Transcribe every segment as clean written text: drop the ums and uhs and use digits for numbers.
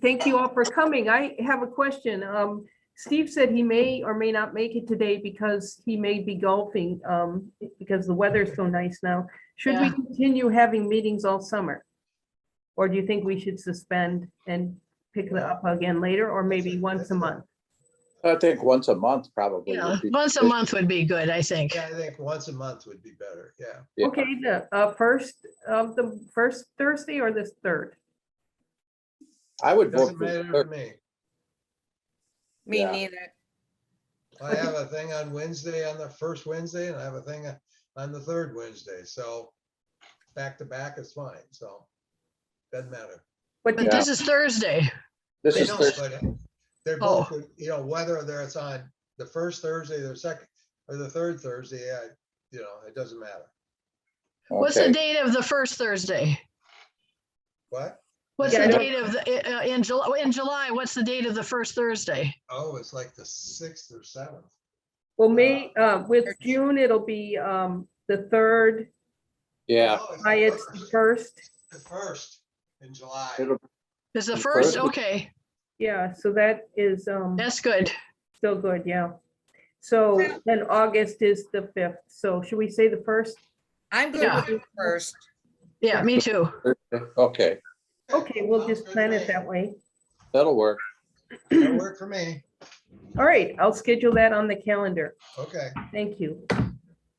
Thank you all for coming. I have a question. Steve said he may or may not make it today because he may be golfing, because the weather's so nice now. Should we Yeah. continue having meetings all summer? Or do you think we should suspend and pick it up again later, or maybe once a month? I think once a month probably. Yeah, would be once a sufficient. month would be good, I think. Yeah, I think once a month would be better, yeah. Yeah. Okay, the first Thursday or the third? I would vote Doesn't for the matter to third. me. Me Yeah. neither. I have a thing on Wednesday, on the first Wednesday, and I have a thing on the third Wednesday, so back to back is fine, so doesn't matter. But But did- this is Thursday. This I is know, Thursday. but they're Oh. both, you know, whether it's on the first Thursday, the second, or the third Thursday, you know, it doesn't matter. What's the Okay. date of the first Thursday? What? What's Yeah, I the don't- date of the, in July, what's the date of the first Thursday? Oh, it's like the 6th or 7th. Well, with June, it'll be the third, Yeah, Oh, July, it's the first. The first in July. it'll- Is the The first? first? Okay, Yeah, so that is that's good. still good, yeah. So then August is the 5th. So should we say the first? I'm good Yeah. with the first. Yeah, me too. okay, Okay, we'll Sounds just good plan to it me. that way. that'll work. That'll work for me. All right, I'll schedule that on the calendar. Okay. Thank you.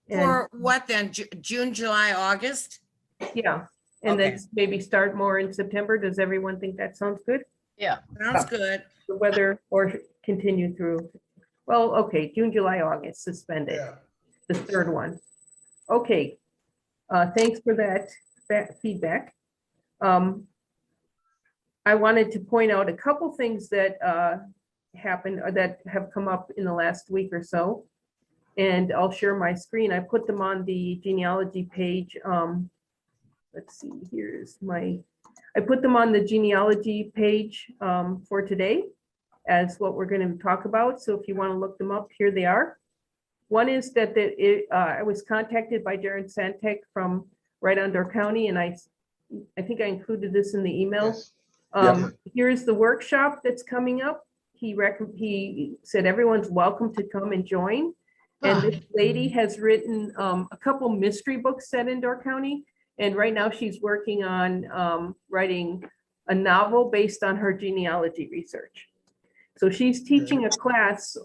And For what then? June, July, August? yeah, and then Okay. maybe start more in September. Does everyone think that sounds good? Sounds good. The weather or continue through? Well, okay, June, July, August, suspended, Yeah. the third one. Okay, thanks for that feedback. I wanted to point out a couple things that happened or that have come up in the last week or so. And I'll share my screen. I put them on the genealogy page. Let's see, I put them on the genealogy page for today as what we're going to talk about. So if you want to look them up, here they are. One is that I was contacted by Jared Santek from Right Under County, and I think I included this in the email. Yes. Here's the workshop that's coming up. He said everyone's welcome to come and join. And this lady has written a couple mystery books set in Door County. And right now she's working on writing a novel based on her genealogy research. So she's teaching a class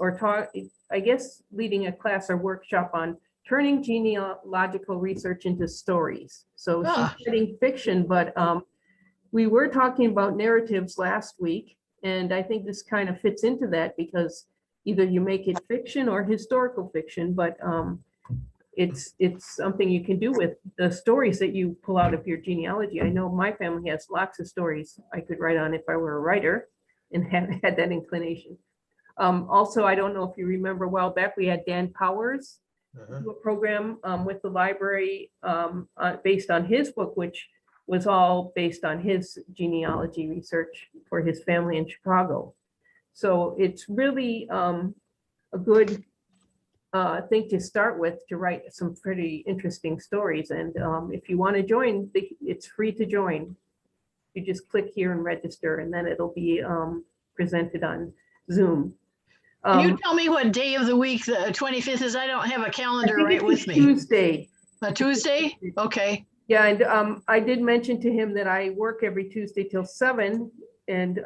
I guess leading a class or workshop on turning genealogical research into stories. So she's writing fiction, but we were talking about narratives last week. And I think this kind of fits into that because either you make it fiction or historical fiction, but it's something you can do with the stories that you pull out of your genealogy. I know my family has lots of stories I could write on if I were a writer and had that inclination. Also, I don't know if you remember a while back, we had Dan Powers Uh-huh. do a program with the library based on his book, which was all based on his genealogy research for his family in Chicago. So it's really a good thing to start with to write some pretty interesting stories. And if you want to join, it's free to join. You just click here and register, and then it'll be presented on Zoom. Can you tell me what day of the week the 25th is? I don't have a I calendar think right it's with me. Tuesday. A Tuesday? Okay. Yeah, and I did mention to him that I work every Tuesday till 7, and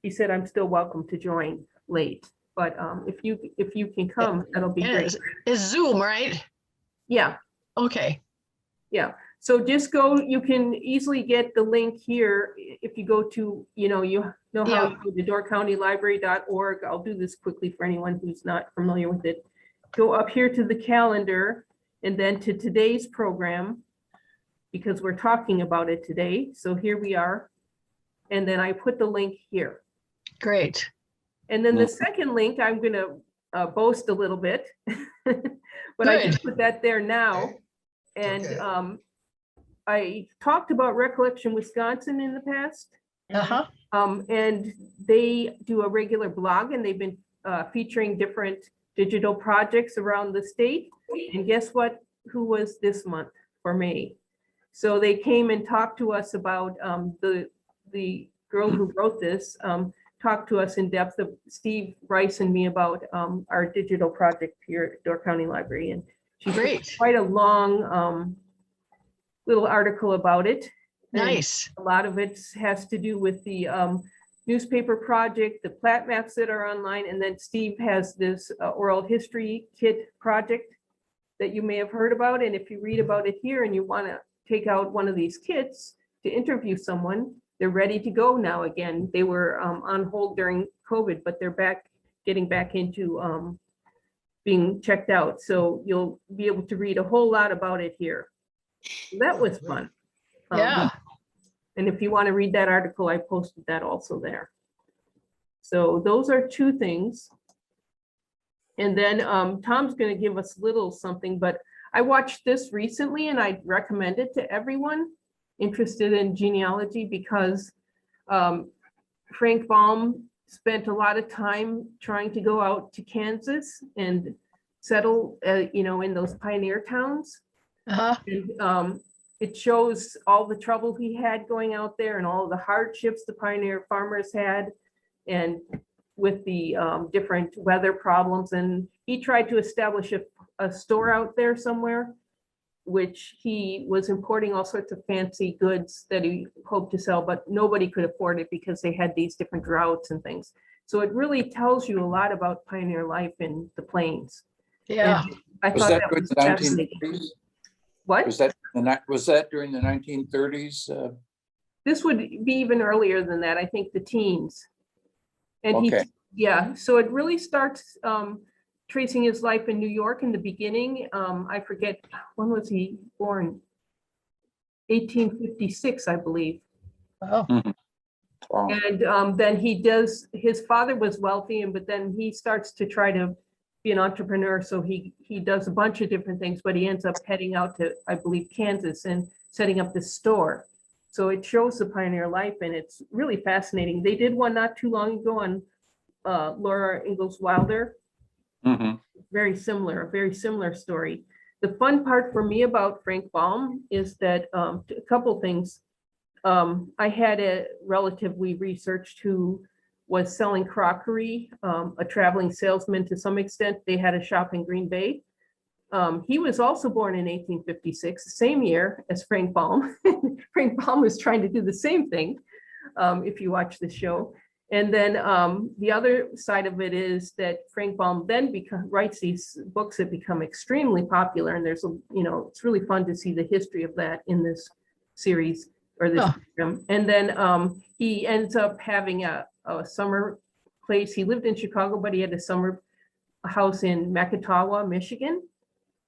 he said I'm still welcome to join late. But if you can come, that'll be And great. it's Zoom, right? Yeah, Okay. yeah. So just go, you can easily get the link here if you go to, you know how Yeah. you go to doorcountylibrary.org. I'll do this quickly for anyone who's not familiar with it. Go up here to the calendar and then to today's program, because we're talking about it today. So here we are. And then I put the link here. Great. And then the second link, I'm going to boast a little bit, but I just put that there now. Okay. And Okay. I talked about Recollection Wisconsin in the past. Uh-huh. And they do a regular blog, and they've been featuring different digital projects around the state. And guess what? Who was this month for May? So they came and talked to us about the the girl who wrote this, talked to us in depth, of Steve Rice and me, about our digital project here at Door County Library. And she wrote Great. quite a long little article about it. And Nice. a lot of it has to do with the newspaper project, the plat maps that are online, and then Steve has this oral history kit project that you may have heard about. And if you read about it here and you want to take out one of these kits to interview someone, they're ready to go now again. They were on hold during COVID, but they're getting back into being checked out. So you'll be able to read a whole lot about it here. That was fun. Yeah. And if you want to read that article, I posted that also there. So those are two things. And then Tom's going to give us a little something, but I watched this recently and I recommend it to everyone interested in genealogy, because Frank Baum spent a lot of time trying to go out to Kansas and settle, in those pioneer towns. Uh-huh. And it shows all the trouble he had going out there and all the hardships the pioneer farmers had, and with the different weather problems. And he tried to establish a store out there somewhere, which he was importing all sorts of fancy goods that he hoped to sell, but nobody could afford it because they had these different droughts and things. So it really tells you a lot about pioneer life in the plains. Yeah. And I Was thought that that during was the fascinating. 1930s? What? Was that during the 1930s? This would be even earlier than that, I think the teens. And Okay. yeah, so it really starts tracing his life in New York in the beginning. I forget, when was he born? 1856, I believe. Oh, Wow. And then his father was wealthy, but then he starts to try to be an entrepreneur. So he does a bunch of different things, but he ends up heading out to, I believe, Kansas and setting up this store. So it shows the pioneer life, and it's really fascinating. They did one not too long ago on Laura Ingalls Wilder. Mhm. A very similar story. The fun part for me about Frank Baum is that a couple things. I had a relative we researched who was selling crockery, a traveling salesman to some extent. They had a shop in Green Bay. He was also born in 1856, the same year as Frank Baum. Frank Baum was trying to do the same thing, if you watch the show. And then the other side of it is that Frank Baum then writes these books that become extremely popular. And there's, it's really fun to see the history of that in this series or this program. And then he ends up having a summer place. He lived in Chicago, but he had a summer house in Macatawa, Michigan,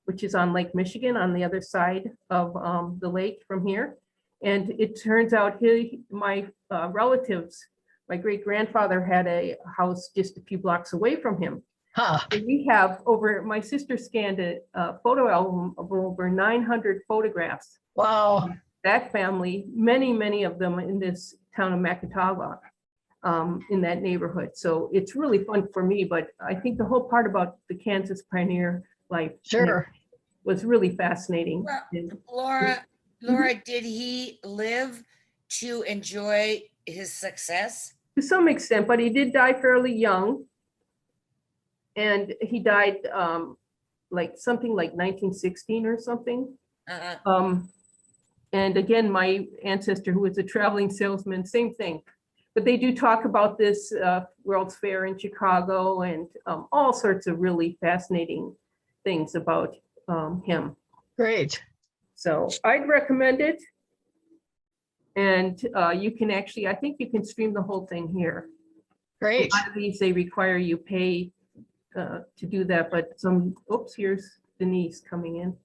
which is on Lake Michigan on the other side of the lake from here. And it turns out my relatives, my great grandfather had a house just a few blocks away from him. huh. And we have my sister scanned a photo album of over 900 photographs. Wow. That family, many of them in this town of Macatawa, in that neighborhood. So it's really fun for me, but I think the whole part about the Kansas pioneer life Sure. was really fascinating. Well, And Laura, did he live to enjoy his success? to some extent, but he did die fairly young. And he died something like 1916 or something. Uh-uh. And again, my ancestor, who was a traveling salesman, same thing. But they do talk about this World's Fair in Chicago and all sorts of really fascinating things about him. Great. So I'd recommend it. And you can actually, I think you can stream the whole thing here. Great. A lot of these, they require you pay to do that, but here's Denise coming in.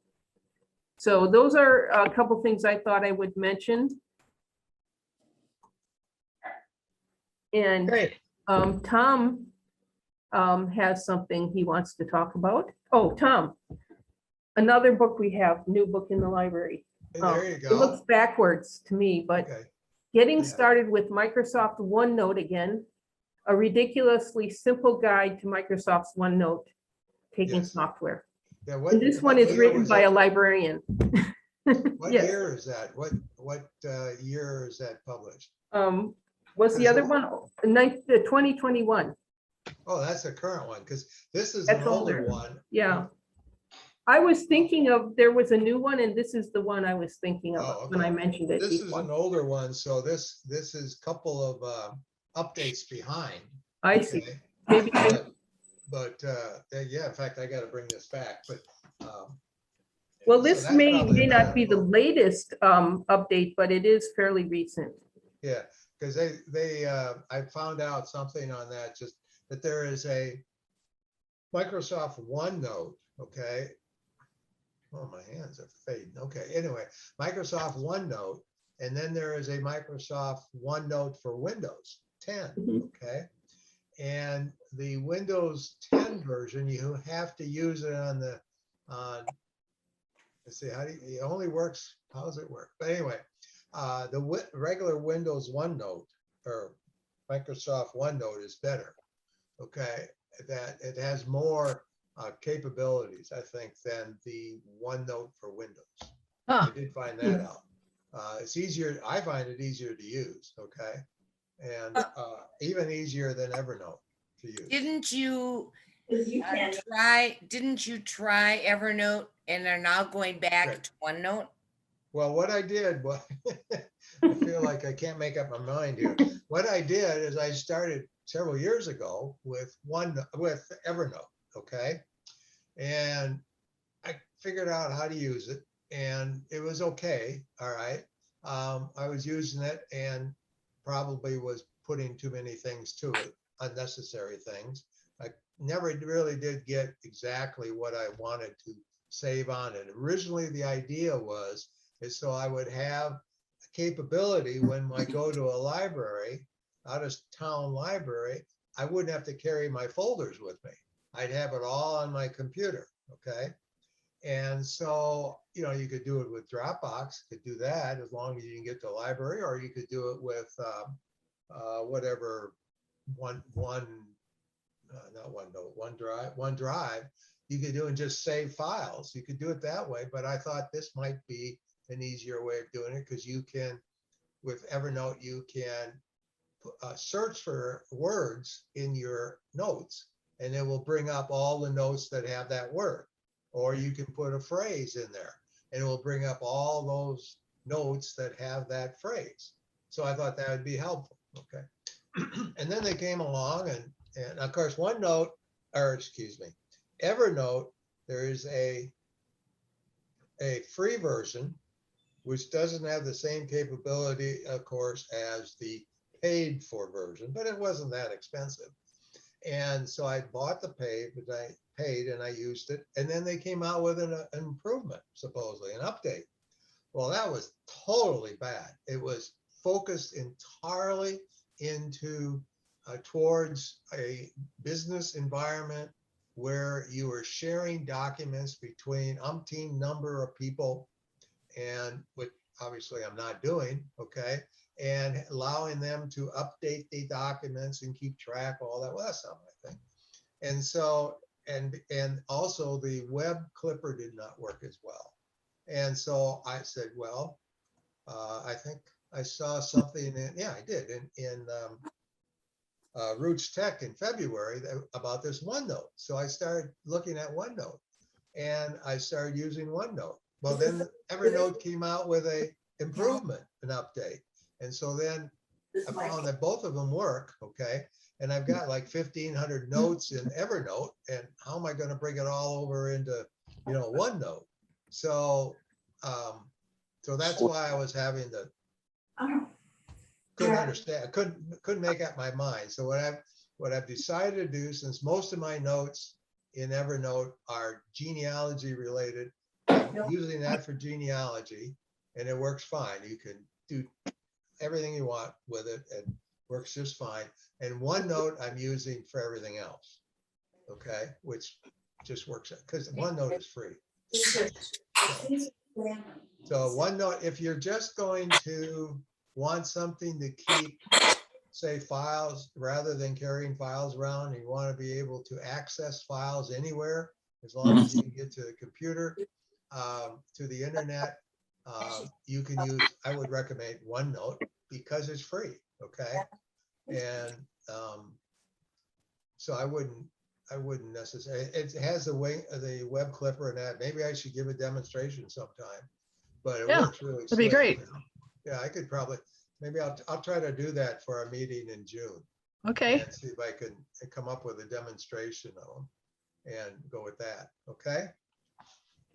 So those are a couple things I thought I would mention. And Great. Tom has something he wants to talk about. Oh, Tom, another book we have, new book in the library. Hey, there you It go. looks backwards to me, but Okay. getting Yeah. started with Microsoft OneNote again, a ridiculously simple guide to Microsoft's OneNote taking Yes. software. Yeah, And this one is year written was by it? a librarian. What Yes. year is that? What year is that published? Was the other one, 2021? Oh, that's the current one, because this is That's an older older. one. Yeah. I was thinking of, there was a new one and this is the one I was thinking Oh, of when I okay. mentioned it This is before. an older one, so this is a couple of updates behind. I see. Okay? Maybe, Yeah, in fact, I got to bring this back, but. well, so this that's may probably a not better be the book. latest update, but it is fairly recent. Yeah, because I found out something on that, just that there is a Microsoft OneNote, okay? Oh, my hands are fading. Okay, anyway, Microsoft OneNote, and then there is a Microsoft OneNote for Windows 10, Mhm. okay? And the Windows 10 version, you have to use it on the, let's see, it only works, how does it work? But anyway, the regular Windows OneNote or Microsoft OneNote is better, okay? That it has more capabilities, I think, than the OneNote for Windows. Huh. I did find that out. It's easier, I find it easier to use, okay? And even easier than Evernote to use. Didn't you try Evernote and are now going back Right. to OneNote? Well, what I did was, I feel like I can't make up my mind here. What I did is I started several years ago with Evernote, okay? And I figured out how to use it and it was okay, all right? I was using it and probably was putting too many things to it, unnecessary things. I never really did get exactly what I wanted to save on it. Originally, the idea was is so I would have a capability when I go to a library, out of town library, I wouldn't have to carry my folders with me. I'd have it all on my computer, okay? And so, you know, you could do it with Dropbox, could do that as long as you can get to the library, or you could do it with whatever, OneDrive. You could do and just save files. You could do it that way, but I thought this might be an easier way of doing it because you can, with Evernote, you can search for words in your notes and it will bring up all the notes that have that word. Or you can put a phrase in there and it will bring up all those notes that have that phrase. So I thought that would be helpful, okay? And then they came along and of course Evernote, there is a free version which doesn't have the same capability, of course, as the paid for version, but it wasn't that expensive. And so I bought the paid, but I paid and I used it. And then they came out with an improvement, supposedly, an update. Well, that was totally bad. It was focused entirely into towards a business environment where you were sharing documents between umpteen number of people, and which obviously I'm not doing, okay, and allowing them to update the documents and keep track of all that. Well, that's not my thing. And so, and also the web clipper did not work as well. And so I said, well, I think I saw something in, yeah, I did in Roots Tech in February about this OneNote. So I started looking at OneNote and I started using OneNote. Well, then Evernote came out with a improvement, an update. And so then I found that both of them work, okay? And I've got like 1,500 notes in Evernote, and how am I going to bring it all over into, you know, OneNote? So, so that's why I was having to, couldn't understand, couldn't make up my mind. So what I've decided to do, since most of my notes in Evernote are genealogy related, I'm using that for genealogy, and it works fine. You can do everything you want with it. It works just fine. And OneNote I'm using for everything else, okay? Which just works because OneNote is free. So OneNote, if you're just going to want something to keep, say, files rather than carrying files around, and you want to be able to access files anywhere as long as you can get to the computer, to the internet, You can use, I would recommend OneNote because it's free, okay? And so I wouldn't necessarily, it has the web clipper and that. Maybe I should give a demonstration sometime, but it Yeah, works really that'd be slick, great. you know? Yeah, I could probably, maybe I'll try to do that for our meeting in June. Okay, And see if I can come up with a demonstration of them and go with that, okay?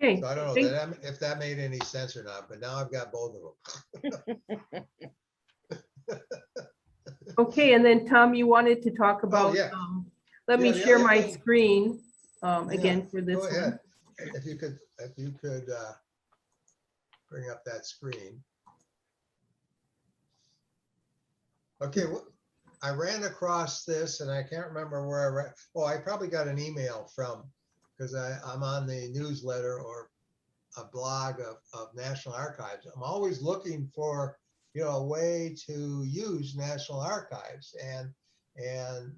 Okay, So I don't know thank- if that made any sense or not, but now I've got both of them. okay, and then Tom, you wanted to talk about, yeah. let me Yeah, the share other my thing- screen Yeah, again for this Go one. ahead. If you could bring up that screen. Okay, I ran across this and I can't remember where I read. Oh, I probably got an email from, because I'm on the newsletter or a blog of National Archives. I'm always looking for, a way to use National Archives, and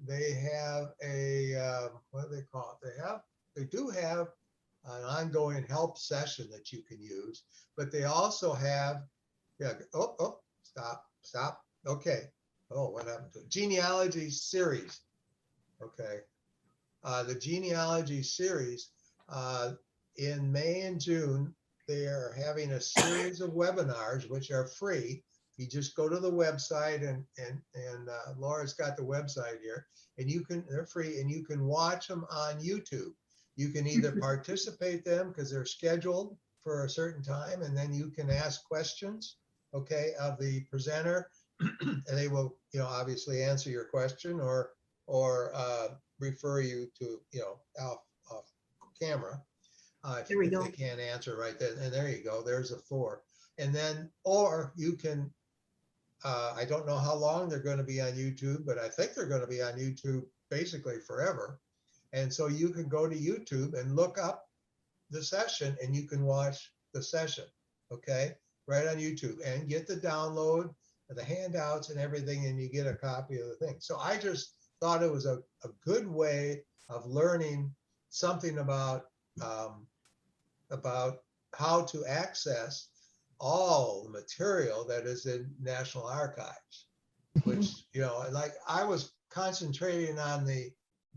they have a what do they call it? They do have an ongoing help session that you can use, but they also have, stop. Okay. Oh, what happened to it? Genealogy series. Okay. The genealogy series, in May and June, they are having a series of webinars, which are free. You just go to the website and Laura's got the website here, and they're free, and you can watch them on YouTube. You can either participate them because they're scheduled for a certain time, and then you can ask questions, okay, of the presenter, and they will, obviously answer your question or refer you to, off camera. If There we go. they can't answer right then, and there you go, there's a 4. And then, or you can, I don't know how long they're going to be on YouTube, but I think they're going to be on YouTube basically forever. And so you can go to YouTube and look up the session, and you can watch the session, okay, right on YouTube, and get the download, the handouts and everything, and you get a copy of the thing. So I just thought it was a good way of learning something about how to access all the material that is in National Archives, which, like I was concentrating on the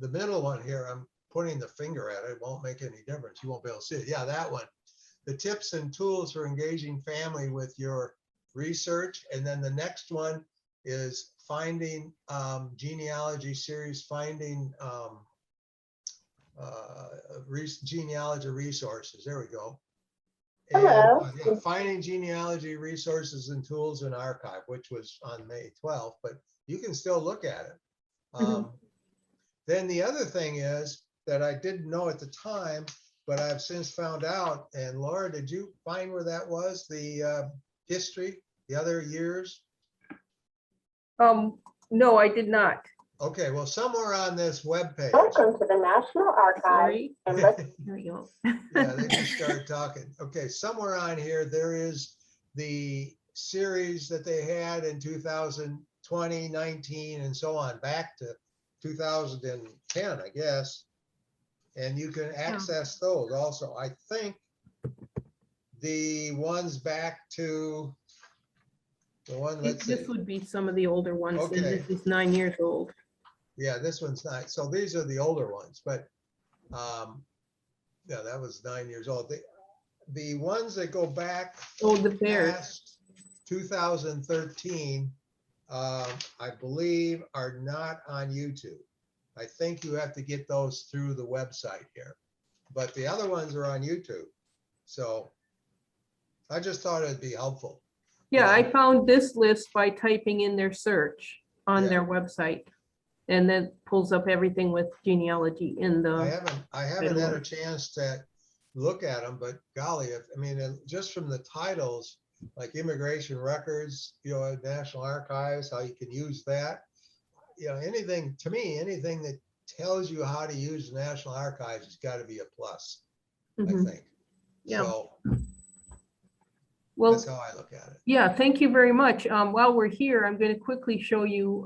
middle one here. I'm pointing the finger at it. It won't make any difference. You won't be able to see it. Yeah, that one. The tips and tools for engaging family with your research. And then the next one is finding genealogy series, finding genealogy resources. There we go. Hello. And finding genealogy resources and tools in archive, which was on May 12th, but you can still look at it. Then the other thing is that I didn't know at the time, but I've since found out. And Laura, did you find where that was? The history, the other years? No, I did not. Okay, well, somewhere on this webpage. Welcome to the National Archives. Sorry. And let's There we go. Yeah, they just started talking. Okay, somewhere on here, there is the series that they had in 2020, 19, and so on, back to 2010, I guess. And you can access those also. I think the ones back to the one, let's see. This would be some of the older ones, and Okay. this is 9 years old. Yeah, this one's not. So these are the older ones, but yeah, that was 9 years old. The ones that go back Oh, the bears. past 2013, I believe, are not on YouTube. I think you have to get those through the website here, but the other ones are on YouTube. So I just thought it'd be helpful. Yeah, Yeah. I found this list by typing in their search on Yeah. their website. And then pulls up everything with genealogy in I the, haven't had a chance to look at them, but golly, just from the titles, like immigration records, National Archives, how you can use that, anything that tells you how to use the National Archives has got to be a plus, I Mhm. think. Yeah. So well, that's how I look at it. yeah, thank you very much. While we're here, I'm going to quickly show you,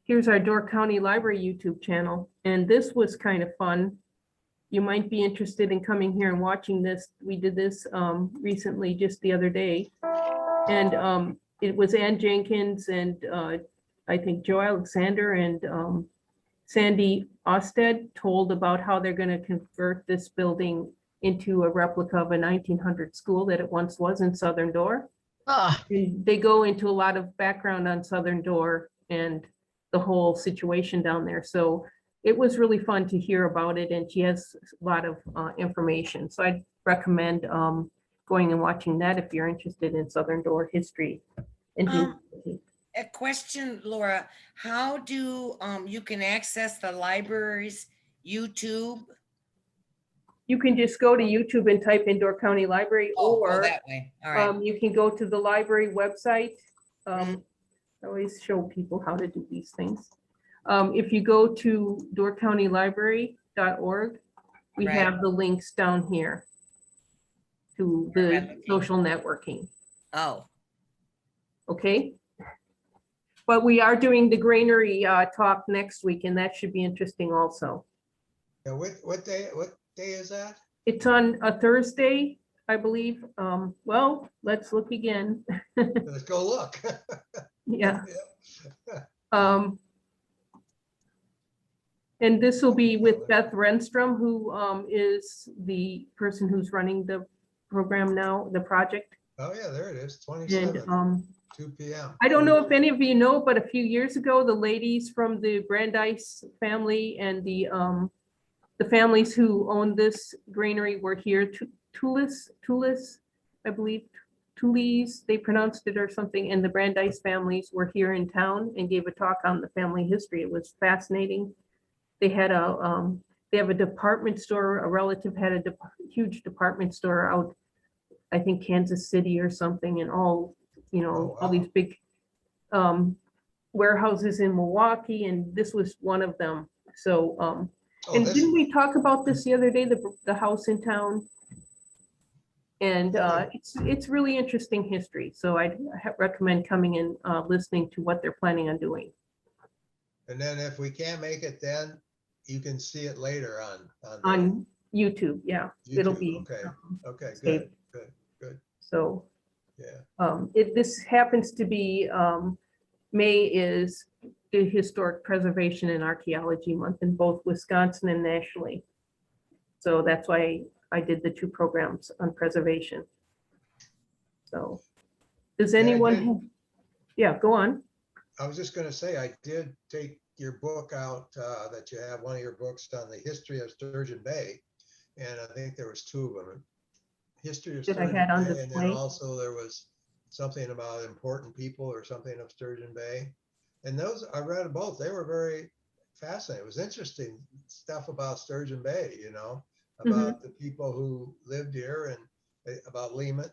here's our Door County Library YouTube channel. And this was kind of fun. you might be interested in coming here and watching this. We did this recently, just the other day. And it was Ann Jenkins and I think Joe Alexander and Sandy Osted told about how they're going to convert this building into a replica of a 1900 school that it once was in Southern Door. Ah, And they go into a lot of background on Southern Door and the whole situation down there. So it was really fun to hear about it, and she has a lot of information. So I'd recommend going and watching that if you're interested in Southern Door history. And A question, Laura, how do you can access the library's YouTube? you can just go to YouTube and type in Door County Library, Oh, or that way. All right. you can go to the library website. I always show people how to do these things. If you go to doorcountylibrary.org, we Right. have the links down here to Where am I the looking? social networking, Oh, okay? But we are doing the granary talk next week, and that should be interesting also. Yeah, what day is that? It's on a Thursday, I believe. Well, let's look again. Let's go look. Yeah. And this will be with Beth Renstrom, who is the person who's running the program now, the project. Oh, yeah, there it is, And 27th, 2 p.m. I don't know if any of you know, but a few years ago, the ladies from the Brandeis family and the families who owned this granary were here. Tulis, I believe, Tulis, they pronounced it or something. And the Brandeis families were here in town and gave a talk on the family history. It was fascinating. They had they have a department store. A relative had a huge department store out, I think Kansas City or something, and all, you know, Oh, all wow. these big warehouses in Milwaukee, and this was one of them. So, Oh, and this- didn't we talk about this the other day, the house in town? And it's really interesting history. So I'd recommend coming and listening to what they're planning on doing. And then if we can't make it, then you can see it later on the On YouTube, yeah, it'll YouTube. be. Okay, okay, saved. good, So yeah. this happens to be, May is the Historic Preservation and Archaeology Month in both Wisconsin and nationally. So that's why I did the two programs on preservation. So, does I anyone, did- have- yeah, go on. I was just gonna say, I did take your book out, that you have, one of your books on the history of Sturgeon Bay. And I think there was two of them. History of That I Sturgeon had on Bay, and then display. also there was something about important people or something of Sturgeon Bay. And those, I read both. They were very fascinating. It was interesting stuff about Sturgeon Bay, you know, about the people who lived here and about Lehman,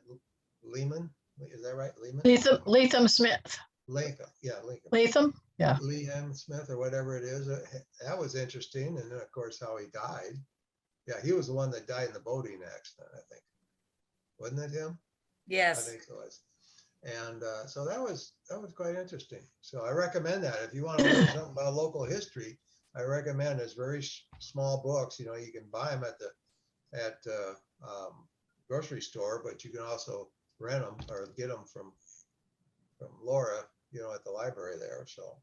is that right? Lehman? Latham Smith. Lincoln, yeah, Lincoln. Latham? Yeah. Lehem Smith or whatever it is. That was interesting. And then, of course, how he died. Yeah, he was the one that died in the boating accident, I think. Wasn't it him? I yes. think it was. And so that was quite interesting. So I recommend that. If you want to learn something about local history, I recommend it's very small books. You know, you can buy them at grocery store, but you can also rent them or get them from Laura, you know, at the library there. So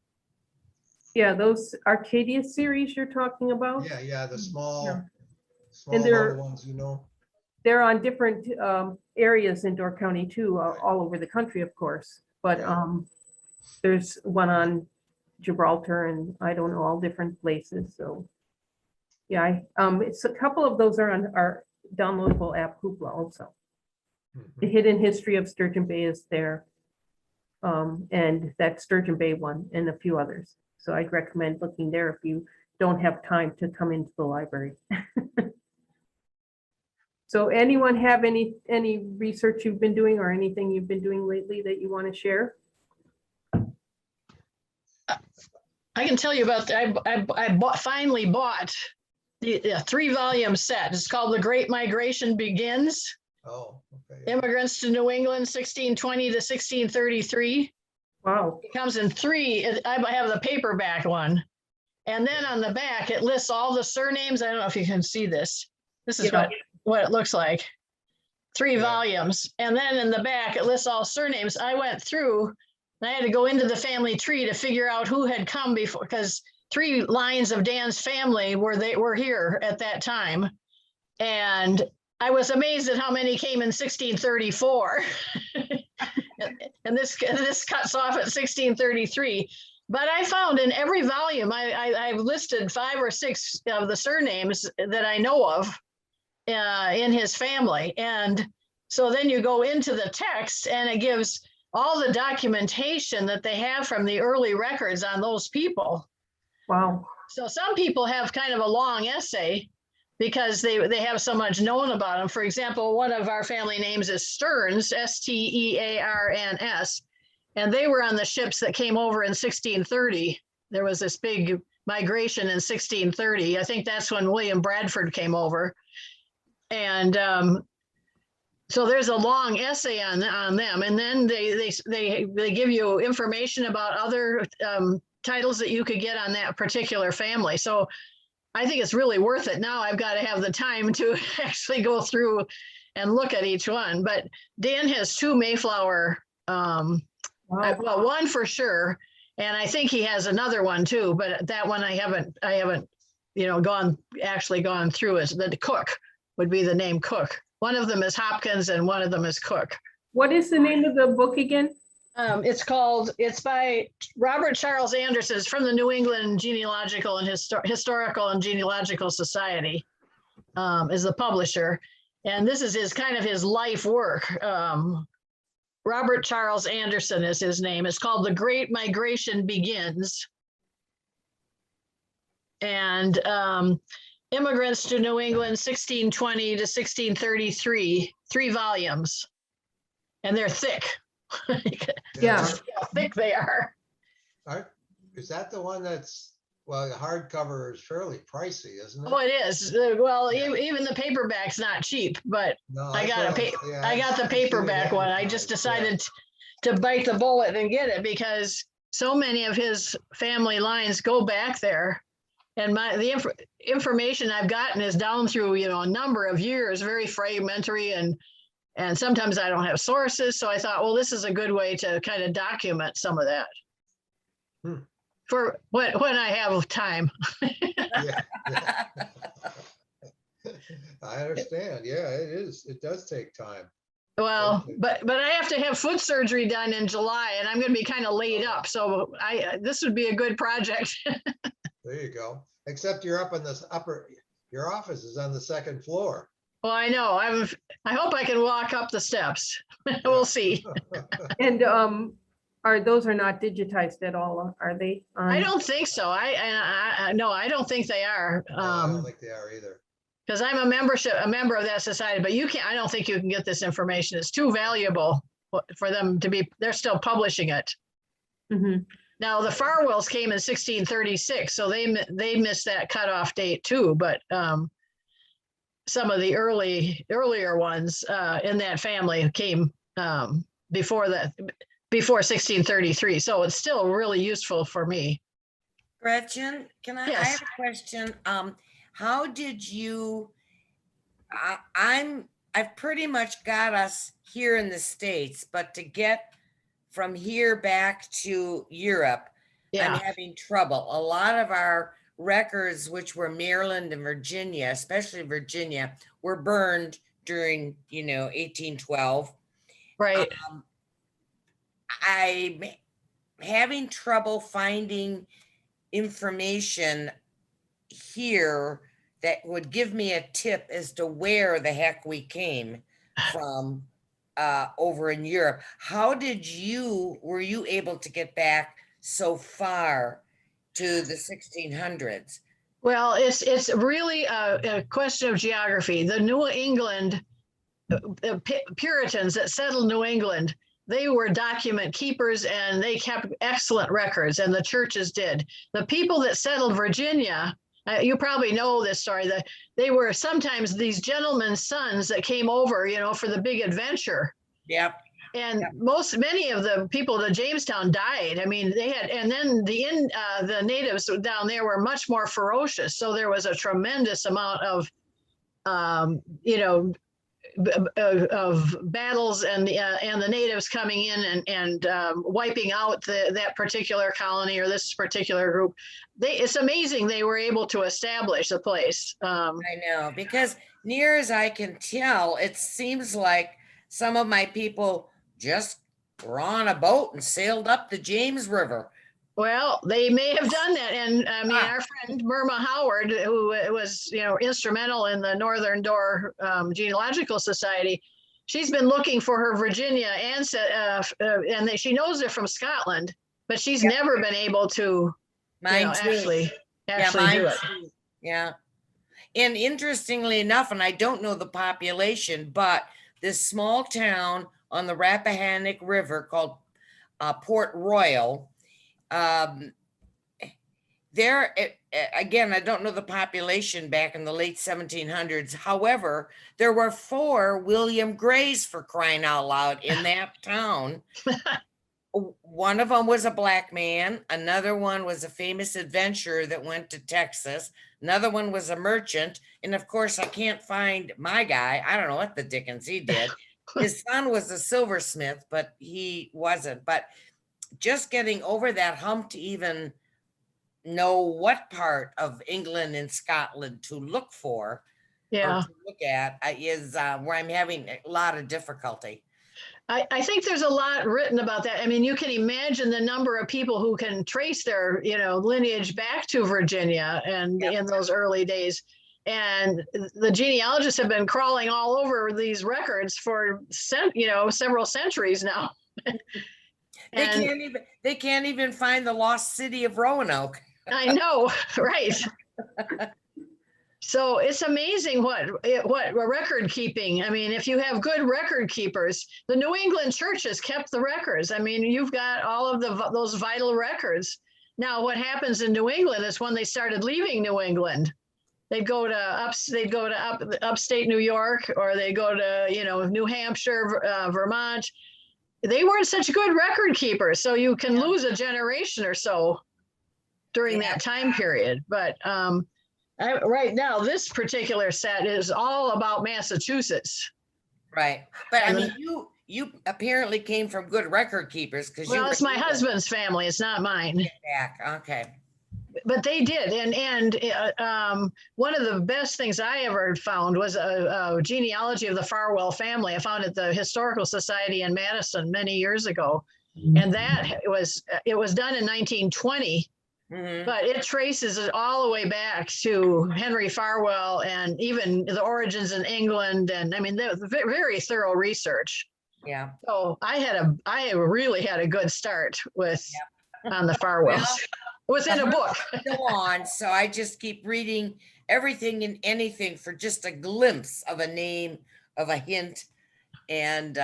Yeah, those Arcadia series you're talking about, yeah, the small And they're- little ones, you know. they're on different areas in Door County too, Right. all over the country, of course. But Yeah. there's one on Gibraltar and I don't know, all different places. So yeah, it's a couple of those are on our downloadable app Hoopla also. The Hidden History of Sturgeon Bay is there. And that Sturgeon Bay one and a few others. So I'd recommend looking there if you don't have time to come into the library. So anyone have any research you've been doing or anything you've been doing lately that you want to share? I can tell you about, I finally bought the 3-volume set. It's called The Great Migration Begins. Oh, okay. Yeah. Immigrants to New England, 1620 to 1633. Wow. It comes in 3. I have the paperback one. And then on the back, it lists all the surnames. I don't know if you can see this. This is Yeah. what it looks like. 3 Yeah. volumes. And then in the back, it lists all surnames. I went through and I had to go into the family tree to figure out who had come before, because 3 lines of Dan's family were here at that time. And I was amazed at how many came in 1634. And this cuts off at 1633. But I found in every volume, I've listed 5 or 6 of the surnames that I know of in his family. And so then you go into the text and it gives all the documentation that they have from the early records on those people. Wow. So some people have kind of a long essay because they have so much known about them. For example, one of our family names is Stearns, Stearns, and they were on the ships that came over in 1630. There was this big migration in 1630. I think that's when William Bradford came over. And so there's a long essay on them. And then they give you information about other titles that you could get on that particular family. So I think it's really worth it. Now I've got to have the time to actually go through and look at each one. But Dan has 2 Mayflower, Wow. well, one for sure. And I think he has another one too, but that one I haven't, gone through. Is the Cook would be the name Cook. One of them is Hopkins and one of them is Cook. What is the name of the book again? It's by Robert Charles Anderson. It's from the New England Genealogical and Historical and Genealogical Society, is the publisher. And this is his life work. Robert Charles Anderson is his name. It's called The Great Migration Begins. And Immigrants to New England, 1620 to 1633, 3 volumes. And they're thick. Yeah. How thick they are. Is that the one that's, well, the hardcover is fairly pricey, isn't it? Oh, it is. Well, even the paperback's not cheap, but No, I got I got the I've seen it paperback one. I just advertised, yeah. decided to bite the bullet and get it because so many of his family lines go back there. And the information I've gotten is down through, a number of years, very fragmentary, and sometimes I don't have sources. So I thought, well, this is a good way to kind of document some of that. For when I have time. Yeah. I understand. Yeah, it is. It does take time. Well, but I have to have foot surgery done in July, and I'm going to be kind of laid up. So this would be a good project. There you go. Except you're up in this your office is on the 2nd floor. Well, I know. I hope I can walk up the steps. We'll see. And those are not digitized at all, are they? I don't think so. No, I don't think they are. No, I don't think they are either. Because I'm a member of that society, but I don't think you can get this information. It's too valuable for them to be, they're still publishing it. Mhm. Now the Farwells came in 1636, so they missed that cutoff date too. But some of the earlier ones in that family came before 1633. So it's still really useful for me. Gretchen, I Yes. have a question. How did you, I've pretty much got us here in the States, but to get from here back to Europe, Yeah. I'm having trouble. A lot of our records, which were Maryland and Virginia, especially Virginia, were burned during, 1812. Right. I'm having trouble finding information here that would give me a tip as to where the heck we came from over in Europe. How were you able to get back so far to the 1600s? Well, it's really a question of geography. The New England Puritans that settled New England, they were document keepers and they kept excellent records, and the churches did. The people that settled Virginia, you probably know this story, that they were sometimes these gentlemen's sons that came over, for the big adventure. Yep. And many of the people to Jamestown died. I mean, they had, and then the natives down there were much more ferocious. So there was a tremendous amount of, you know, of battles and the natives coming in and wiping out that particular colony or this particular group. It's amazing they were able to establish a place. I know, because near as I can tell, it seems like some of my people just were on a boat and sailed up the James River. Well, they may have done that. And I mean, our friend Myrma Howard, who was, you know, instrumental in the Northern Door Genealogical Society, she's been looking for her Virginia and she knows they're from Scotland, but she's never been able to actually do it. Too. Yeah. And interestingly enough, and I don't know the population, but this small town on the Rappahannock River called Port Royal, there, again, I don't know the population back in the late 1700s. However, there were 4 William Grays, for crying out loud, in that town. One of them was a black man. Another one was a famous adventurer that went to Texas. Another one was a merchant. And of course, I can't find my guy. I don't know what the dickens he did. His son was a silversmith, but he wasn't. But just getting over that hump to even know what part of England and Scotland to look for, or to look at, is where I'm having a lot of difficulty. I think there's a lot written about that. I mean, you can imagine the number of people who can trace their, you know, lineage back to Virginia and in those early days. And the genealogists have been crawling all over these records for, you know, several centuries now. They can't even find the lost city of Roanoke. I know, right? So it's amazing what record keeping. I mean, if you have good record keepers, the New England churches kept the records. I mean, you've got all of those vital records. Now, what happens in New England is when they started leaving New England, they'd go to upstate New York, or they go to, you know, New Hampshire, Vermont. They weren't such good record keepers, so you can lose a generation or so during that time period. But right now, this particular set is all about Massachusetts. Right, but I mean, you apparently came from good record keepers, because it's my husband's family. It's not mine. Back, okay. But they did, and one of the best things I ever found was a genealogy of the Farwell family. I found it at the Historical Society in Madison many years ago, and it was done in 1920. Mm-hmm. But it traces it all the way back to Henry Farwell, and even the origins in England. And I mean, very thorough research. Yeah. So I really had a good start on the Farwells. Within a book. Go on. So I just keep reading everything and anything for just a glimpse of a name, of a hint. And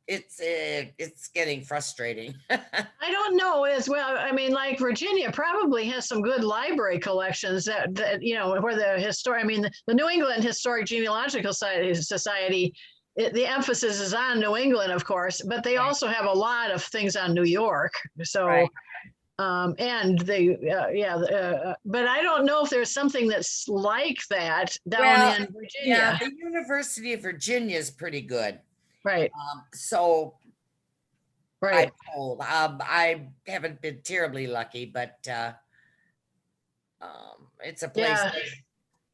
it's getting frustrating. I don't know as well. I mean, like Virginia probably has some good library collections that you know, where the New England Historic Genealogical Society, the emphasis is on New England, of course, but they also have a lot of things on New York. So, but I don't know if there's something that's like that down in Virginia. Yeah, the University of Virginia is pretty good. Right. I'm told. I haven't been terribly lucky, but it's a place. Yeah.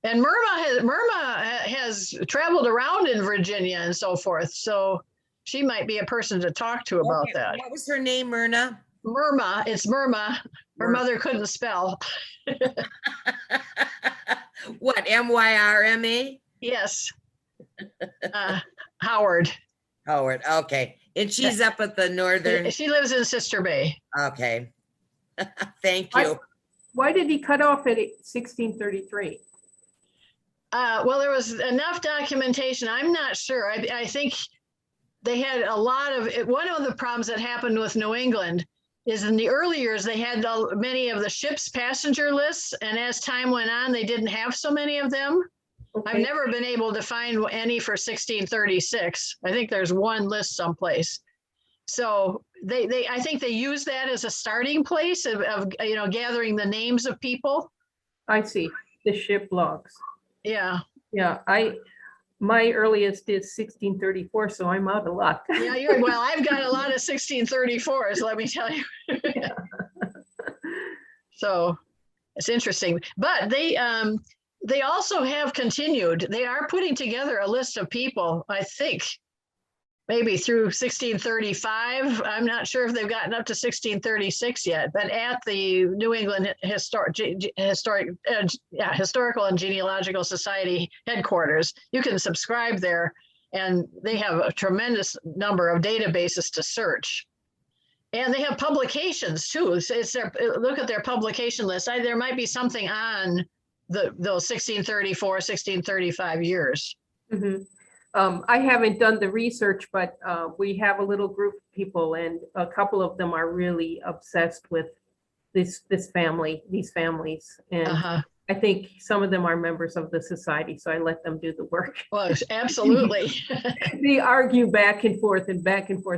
And Myrma has traveled around in Virginia and so forth. So she might be a person to talk to about that. What was her name, Myrna? Myrma. It's Myrma. Her mother couldn't spell. What, Myrma? Yes. Howard. Howard, okay. And she's up at the northern. She lives in Sister Bay. Okay. Thank you. Why did he cut off at 1633? Well, there was enough documentation. I'm not sure. I think they had a lot of it. One of the problems that happened with New England is in the early years, they had many of the ship's passenger lists. And as time went on, they didn't have so many of them. Okay. I've never been able to find any for 1636. I think there's one list someplace. So I think they use that as a starting place of gathering the names of people. I see, the ship logs. Yeah. Yeah, my earliest is 1634, so I'm out a lot. Yeah, well, I've got a lot of 1634s, let me tell you. So it's interesting, but they also have continued. They are putting together a list of people, I think, maybe through 1635. I'm not sure if they've gotten up to 1636 yet, but at the New England Historical and Genealogical Society headquarters, you can subscribe there, and they have a tremendous number of databases to search. And they have publications too. So look at their publication list. There might be something on those 1634, 1635 years. Mm-hmm. I haven't done the research, but we have a little group of people, and a couple of them are really obsessed with these families. And I think some of them are members of the society, so I let them do the work. Well, absolutely. They argue back and forth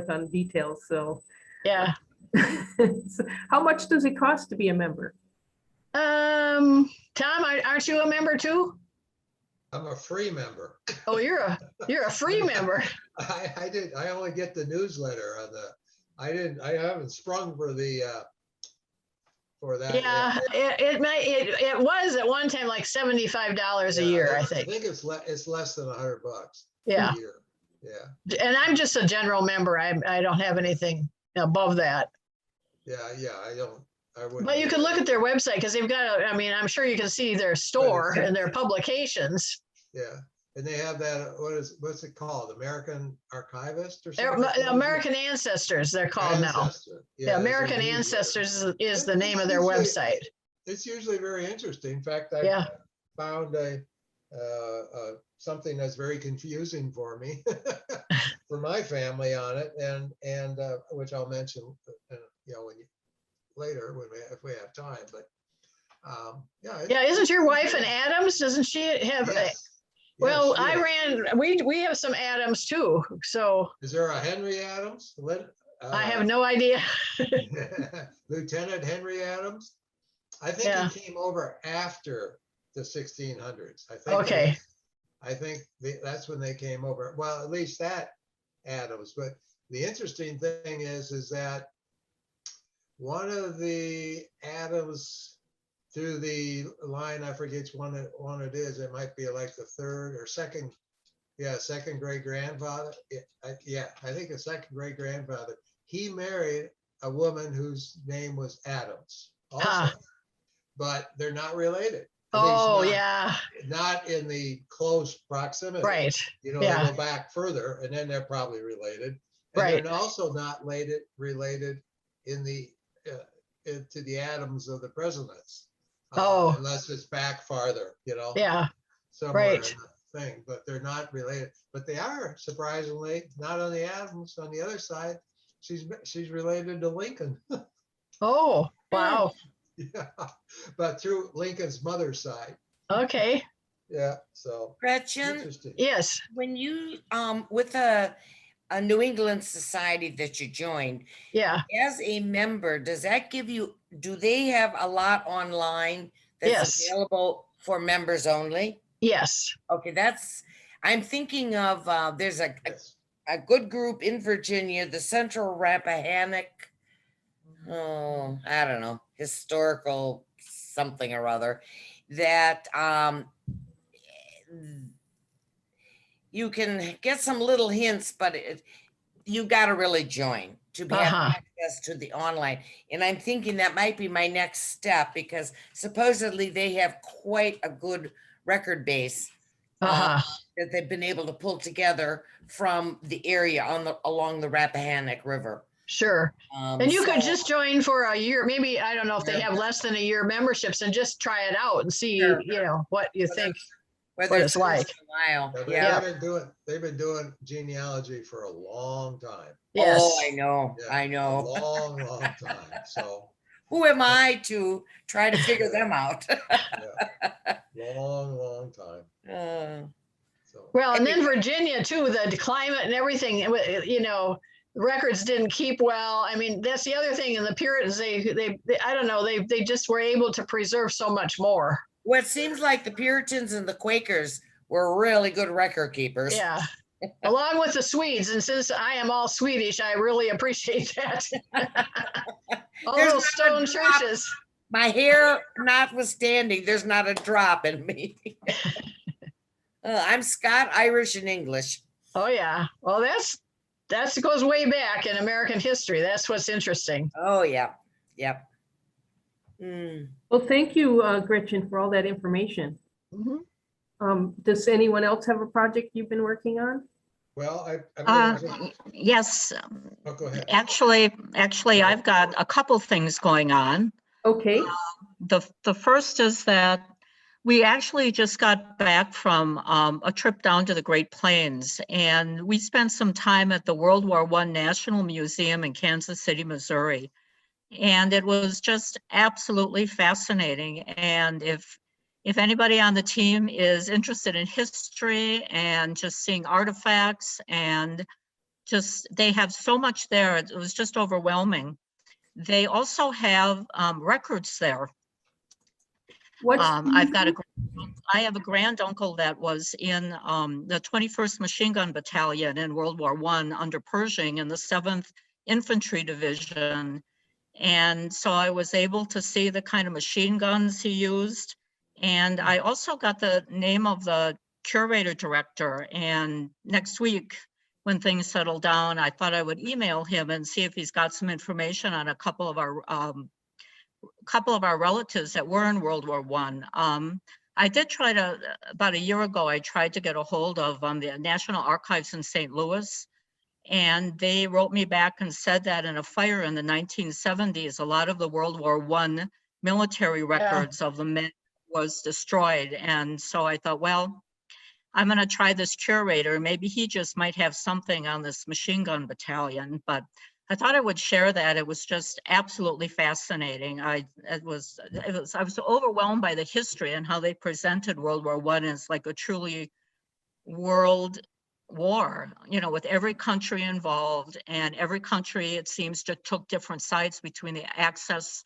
on details. So yeah. So how much does it cost to be a member? Tom, aren't you a member too? I'm a free member. Oh, you're a free member. I only get the newsletter on I haven't sprung for that. Yeah, it was at one time like $75 a year, I think. I think it's less than $100 yeah. a year. Yeah. And I'm just a general member. I don't have anything above that. Yeah, I wouldn't. But you can look at their website because they've got, I'm sure you can see their store and their publications. Yeah. And they have that, what's it called? American Archivist or something? American Ancestors, they're called now. Yeah, American Ancestors is the name of their website. It's usually very interesting. In fact, I found something that's very confusing for me for my family on it, and which I'll mention later if we have time. But isn't your wife an Adams? Doesn't she have? Yes. Well, yes, we have some Adams too. So is there a Henry Adams? I have no idea. Lieutenant Henry Adams. I think he came over after the 1600s. I think. Okay. I think that's when they came over. Well, at least that Adams. But the interesting thing is that one of the Adams through the line, I forget which one it is. It might be like the third or second. Yeah, second great grandfather. I think the second great grandfather. He married a woman whose name was Adams also, but they're not related. Oh, not in the close proximity. Right. They go back further, and then they're probably related. And they're also not related in the to the Adams of the presidents. Unless it's back farther, somewhere in the thing. But they're not related. But they are surprisingly not on the Adams. On the other side, she's related to Lincoln. Oh, wow. Yeah, but through Lincoln's mother's side. Okay. Yeah. So Gretchen, yes. When you with a New England society that you joined, as a member, does that give you? Do they have a lot online that's available for members only? Yes. Okay, I'm thinking of. There's a good group in Virginia, the Central Rappahannock. Oh, I don't know, historical something or other, that you can get some little hints, but you got to really join to have access to the online. And I'm thinking that might be my next step, because supposedly they have quite a good record base that they've been able to pull together from the area along the Rappahannock River. Sure. And you could just join for a year. Maybe, I don't know if they have less than a year memberships, and just try it out and see, what you think, what it's like. They've been doing genealogy for a long time. Yes. Oh, I know. Yeah, I know. A long time. So who am I to try to figure them out? Long time. Well, and then Virginia too, the climate and everything, records didn't keep well. I mean, that's the other thing in the Puritans, they I don't know, they just were able to preserve so much more. Well, it seems like the Puritans and the Quakers were really good record keepers. Yeah. Along with the Swedes. And since I am all Swedish, I really appreciate that. All There's those not a stone drop. churches. My hair notwithstanding, there's not a drop in me. I'm Scott, Irish, and English. Oh yeah. Well, that goes way back in American history. That's what's interesting. Oh, yeah. Yep. Mm. Well, thank you, Gretchen, for all that information. Does anyone else have a project you've been working on? Well, I'm gonna Yes, oh, go ahead. actually, I've got a couple things going on. Okay, The first is that we actually just got back from a trip down to the Great Plains, and we spent some time at the World War I National Museum in Kansas City, Missouri. And it was just absolutely fascinating. And if anybody on the team is interested in history and just seeing artifacts and just, they have so much there. It was just overwhelming. They also have records there. what's I have a granduncle that was in the 21st Machine Gun Battalion in World War I under Pershing in the 7th Infantry Division. And so I was able to see the kind of machine guns he used. And I also got the name of the curator director. And next week, when things settle down, I thought I would email him and see if he's got some information on a couple of our relatives that were in World War I. I did try to, about a year ago, I tried to get a hold of the National Archives in St. Louis. And they wrote me back and said that in a fire in the 1970s, a lot of the World War I military records of the men was destroyed. And so I thought, well, I'm going to try this curator. Maybe he just might have something on this machine gun battalion. But I thought I would share that. It was just absolutely fascinating. I was overwhelmed by the history and how they presented World War I as like a truly world war, you know, with every country involved, and every country, it seems, to took different sides between the Axis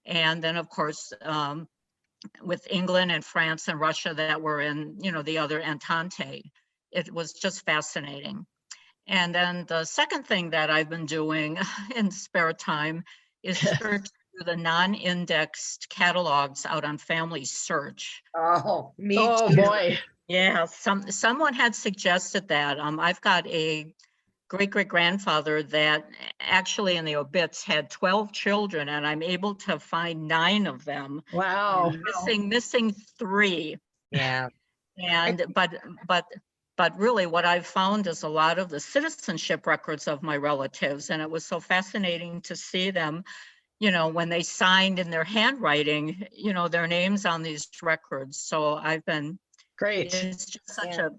and then, of course, with England and France and Russia that were in, you know, the other Entente. It was just fascinating. And then the second thing that I've been doing in spare time is search through the non-indexed catalogs out on Family Search. Oh, me Oh too. boy. Yeah, someone had suggested that. I've got a great-great-grandfather that actually in the obits had 12 children, and I'm able to find 9 of them. Wow. Missing 3. Yeah. And but really what I've found is a lot of the citizenship records of my relatives, and it was so fascinating to see them, you know, when they signed in their handwriting, you know, their names on these records. So I've been Great. It's just such a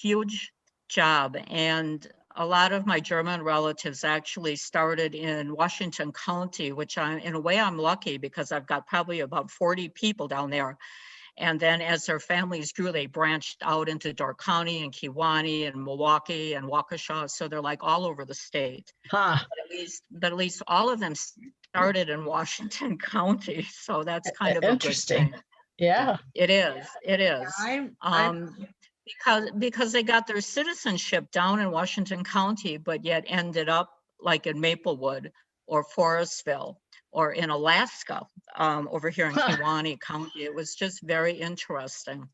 huge job. And a lot of my German relatives actually started in Washington County, which in a way I'm lucky because I've got probably about 40 people down there. And then as their families grew, they branched out into Door County and Kewaunee and Milwaukee and Waukesha. So they're like all over the state. Huh. But at least all of them started in Washington County. So that's kind of interesting. A good thing. Yeah. It is. I'm Because they got their citizenship down in Washington County, but yet ended up like in Maplewood or Forestville or in Alaska, over here in Kewaunee County. It was just very interesting.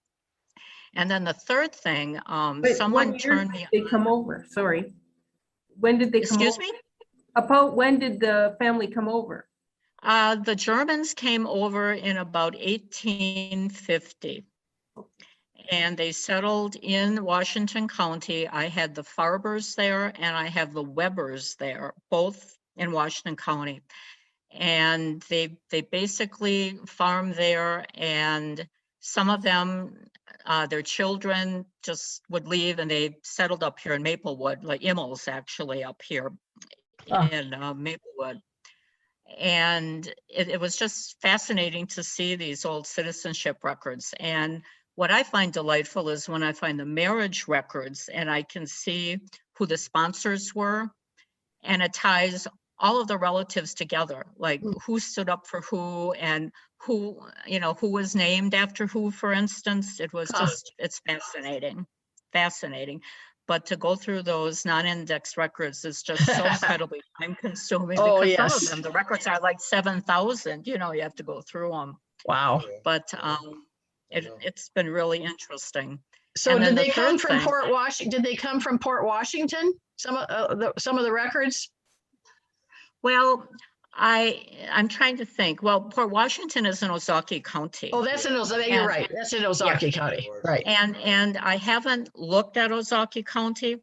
And then the third thing, someone turned me. They come over, sorry. When did they come over? Excuse me? About when did the family come over? The Germans came over in about 1850. And they settled in Washington County. I had the Farbers there and I have the Webbers there, both in Washington County. And they basically farmed there, and some of them, their children just would leave and they settled up here in Maplewood, like Immels actually up here in Maplewood. And it was just fascinating to see these old citizenship records. And what I find delightful is when I find the marriage records and I can see who the sponsors were And it ties all of the relatives together, like Mm. who stood up for who and who, who was named after who, for instance. It was just, it's fascinating, fascinating. But to go through those non-indexed records is just so incredibly time consuming, Oh, because some yes. of them, the records are like 7,000, you have to go through them. Wow. But I know. it's been really interesting. So And then did the they come third from thing- Port Washington? Did they come from Port Washington? Some of the records? Well, I'm trying to think. Well, Port Washington is in Ozaukee County. Oh, that's in Ozark. You're And- right. That's in Ozaukee County. Right. And I haven't looked at Ozaukee County,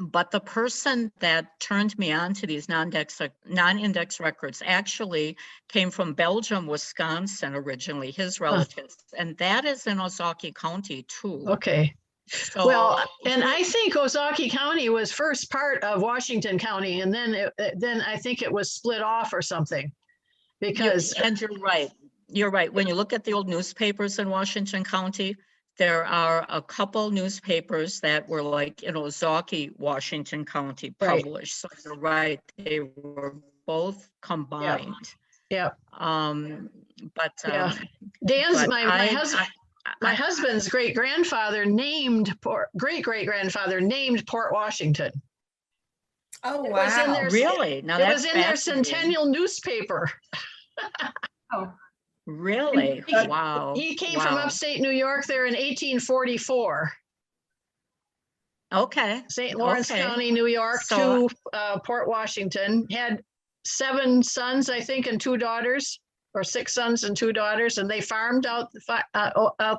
but the person that turned me on to these non-index records actually came from Belgium, Wisconsin originally, his relatives, and that is in Ozaukee County too. Okay. So, Well, and I think Ozaukee County was first part of Washington County, and then then I think it was split off or something. Because and you're right. You're right. When you look at the old newspapers in Washington County, there are a couple newspapers that were like in Ozaukee, Washington County Right. published. So you're right. They were both combined. yeah, But yeah. Dan's but my husband's great grandfather named great grandfather named Port Washington. Oh, It was in wow. there. really, now It that's was in their fascinating. centennial newspaper. Oh, Really? Wow. He came from wow. upstate New York there in 1844. Okay. St. Lawrence Okay. County, New York, So- to Port Washington. Had 7 sons, I think, and 2 daughters, or 6 sons and 2 daughters, and they farmed out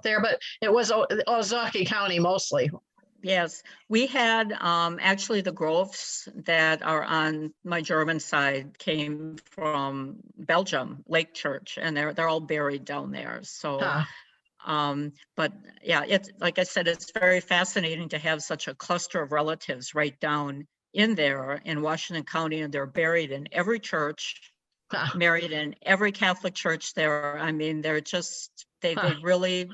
there. But it was Ozaukee County mostly. Yes, we had actually the groves that are on my German side came from Belgium, Lake Church, and they're all buried down there. So, but yeah, it's like I said, it's very fascinating to have such a cluster of relatives right down in there in Washington County, and they're buried in every church, married in every Catholic church there. I mean, they're just they really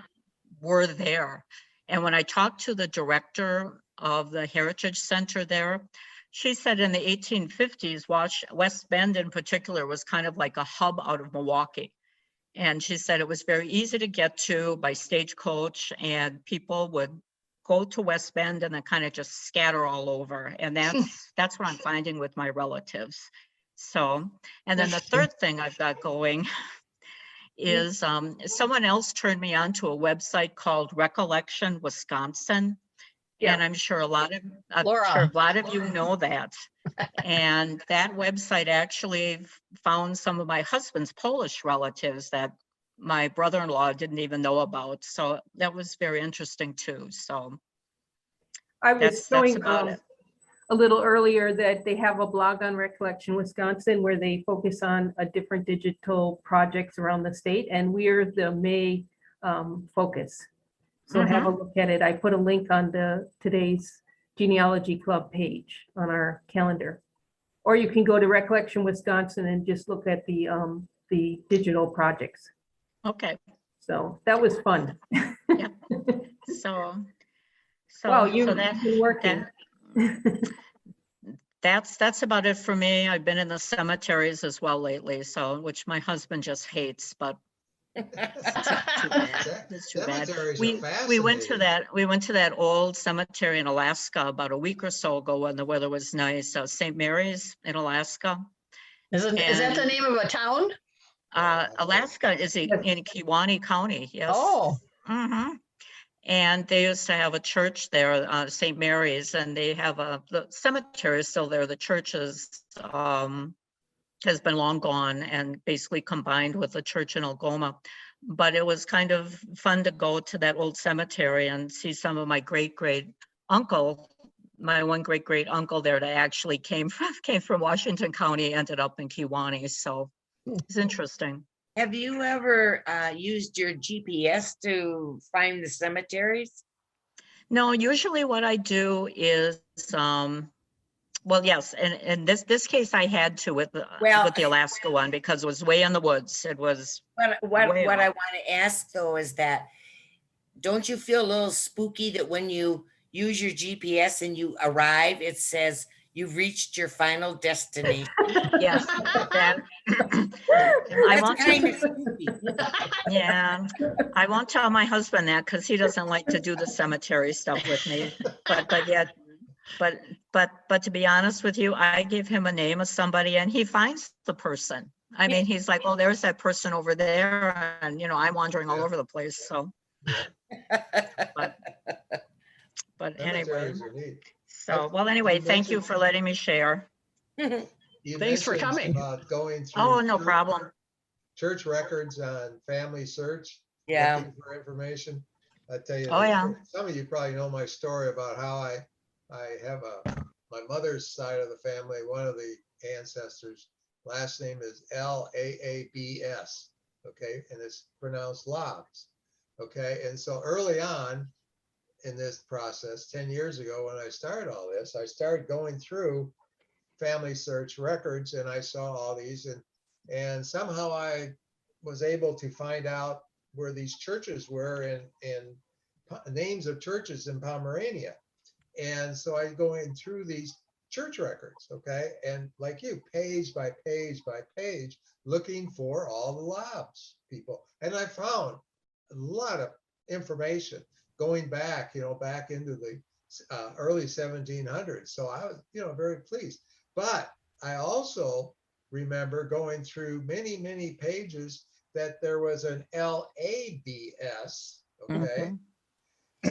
were there. And when I talked to the director of the Heritage Center there, she said in the 1850s, West Bend in particular was kind of like a hub out of Milwaukee. And she said it was very easy to get to by stagecoach, and people would go to West Bend and then kind of just scatter all over. And that's what I'm finding with my relatives. So, and then the third thing I've got going is someone else turned me on to a website called Recollection Wisconsin. Yeah. And I'm sure a lot of you know that. And that website actually found some of my husband's Polish relatives that my brother-in-law didn't even know about. So that was very interesting too. So I was that's showing about it. a little earlier that they have a blog on Recollection Wisconsin where they focus on different digital projects around the state, and we're the May focus. So have a look at it. I put a link on today's Genealogy Club page on our calendar. Or you can go to Recollection Wisconsin and just look at the digital projects. Okay. So that was fun. So Wow, you've that- been working. That's about it for me. I've been in the cemeteries as well lately, so which my husband just hates, but it's too bad. It's too bad. Cemeteries We are went to fascinating. that old cemetery in Alaska about a week or so ago when the weather was nice. St. Mary's in Alaska. Is that the And- name of a town? Alaska is in Kewaunee County. Yes. Oh, Mhm. And they used to have a church there, St. Mary's, and they have the cemetery is still there. The church has been long gone and basically combined with the church in Algoma. But it was kind of fun to go to that old cemetery and see some of my great uncle, my one great uncle there that actually came from Washington County, ended up in Kewaunee. So it's interesting. Have you ever used your GPS to find the cemeteries? No, usually what I do is, well, yes, and in this case I had to with the Alaska one because it was way in the woods. It was What way I off. want to ask though is that, don't you feel a little spooky that when you use your GPS and you arrive, it says you've reached your final destination. Yes, that. I That's won't, kind of spooky. yeah, I won't tell my husband that because he doesn't like to do the cemetery stuff with me. But yet, but to be honest with you, I give him a name of somebody and he finds the person. I mean, he's like, oh, there's that person over there. And, you know, I'm wandering all over the place. So, but anyway, Cemeteries are neat. so, well, anyway, You thank you mentioned- for letting me share. You Thanks for mentioned coming. About going through. Oh, no problem. Church records on family search. Yeah. Looking for information. I tell you. Oh, yeah. Some of you probably know my story about how I have my mother's side of the family, one of the ancestors, last name is Laabs. Okay. And it's pronounced Labs. Okay. And so early on in this process, 10 years ago, when I started all this, I started going through family search records and I saw all these and somehow I was able to find out where these churches were in names of churches in Pomerania. And so I go in through these church records, okay? And like you, page by page by page, looking for all the Labs people. And I found a lot of information going back, back into the early 1700s. So I was, very pleased. But I also remember going through many, many pages that there was an LABS, okay?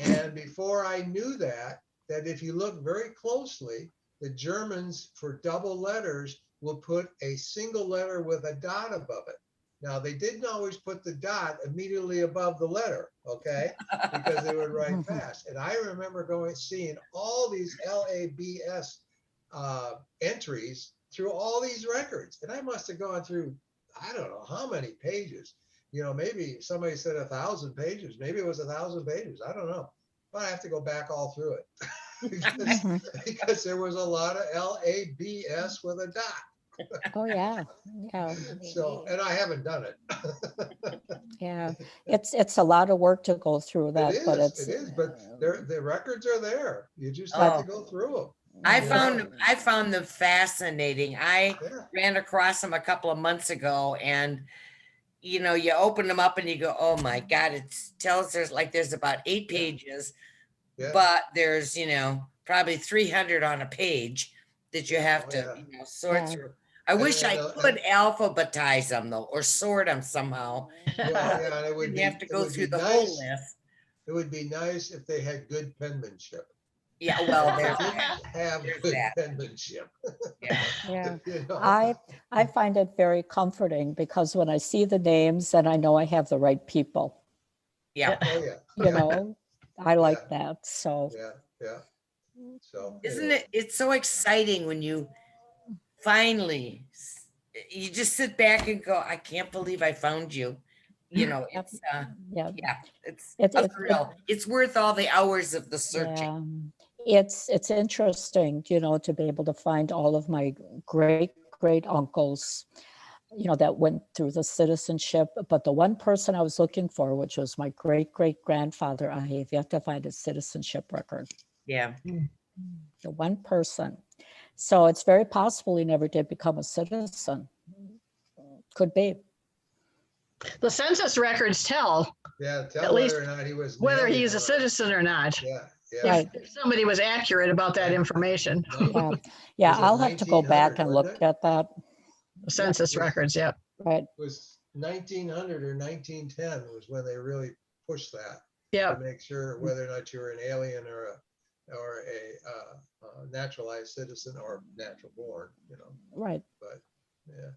And before I knew that if you look very closely, the Germans for double letters will put a single letter with a dot above it. Now, they didn't always put the dot immediately above the letter, okay? Because they would write fast. And I remember seeing all these LABS entries through all these records. And I must have gone through, I don't know how many pages. Maybe somebody said 1,000 pages. Maybe it was 1,000 pages. I don't know. But I have to go back all through it because there was a lot of LABS with a dot. Oh, yeah, yeah. So, and I haven't done it. Yeah, it's a lot of work to go through that, but It is, but the records are there. You just have to go through them. I found them fascinating. I Yeah. ran across them a couple of months ago and you open them up and you go, oh my God, it tells there's about 8 pages, Yeah. but there's, probably 300 on a page that you have to sort Yeah. through. I wish I could alphabetize them though, or sort them somehow. Well, yeah, and it would You be, have to it go would through be the whole nice. list. It would be nice if they had good penmanship. Yeah, well, They there's didn't that. have There's good that. penmanship. Yeah. yeah. You know? I find it very comforting because when I see the names, then I know I have the right people. Yeah. Oh, yeah. I like that. So Yeah. So. Isn't anyway. it's so exciting when you finally, you just sit back and go, I can't believe I found you. It's, yeah, it's It- a it- thrill. It's worth all the hours of the searching. yeah. It's interesting, to be able to find all of my great uncles, that went through the citizenship. But the one person I was looking for, which was my great grandfather, I have yet to find his citizenship record. Yeah. The one person. So it's very possible he never did become a citizen. Could be. The census records tell Yeah, tell At least whether or not he was. whether nailed he's a or- citizen or not. Yeah. Right. If somebody was accurate about that information, Yeah, yeah. Was it I'll have to go 1900, back and wasn't look it? at that. the census records, yeah. Right. It was 1900 or 1910 was when they really pushed that Yeah. to make sure whether or not you were an alien or a naturalized citizen or natural born, Right. but yeah.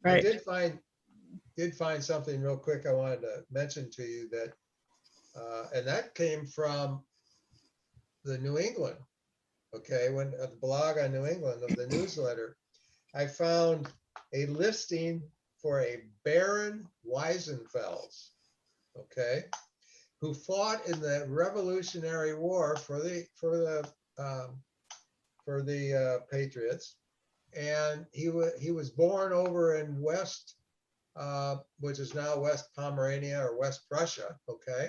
I Right. did find something real quick I wanted to mention to you that, and that came from the New England, okay, when the blog on New England of the newsletter, I found a listing for a Baron Weisenfels, okay, who fought in the Revolutionary War for the Patriots, and he was born over in West, which is now West Pomerania or West Prussia, okay.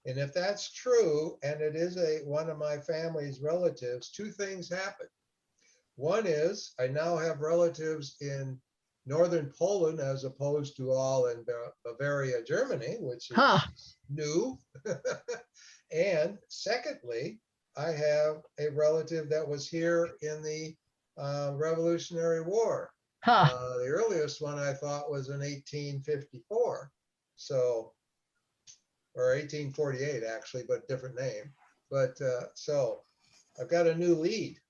And if that's true, and it is one of my family's relatives, 2 things happened. One is I now have relatives in northern Poland as opposed to all in Bavaria, Germany, which is Huh. new. And secondly, I have a relative that was here in the Revolutionary War. Huh. The earliest one I thought was in 1854. So, or 1848 actually, but different name. But so I've got a new lead.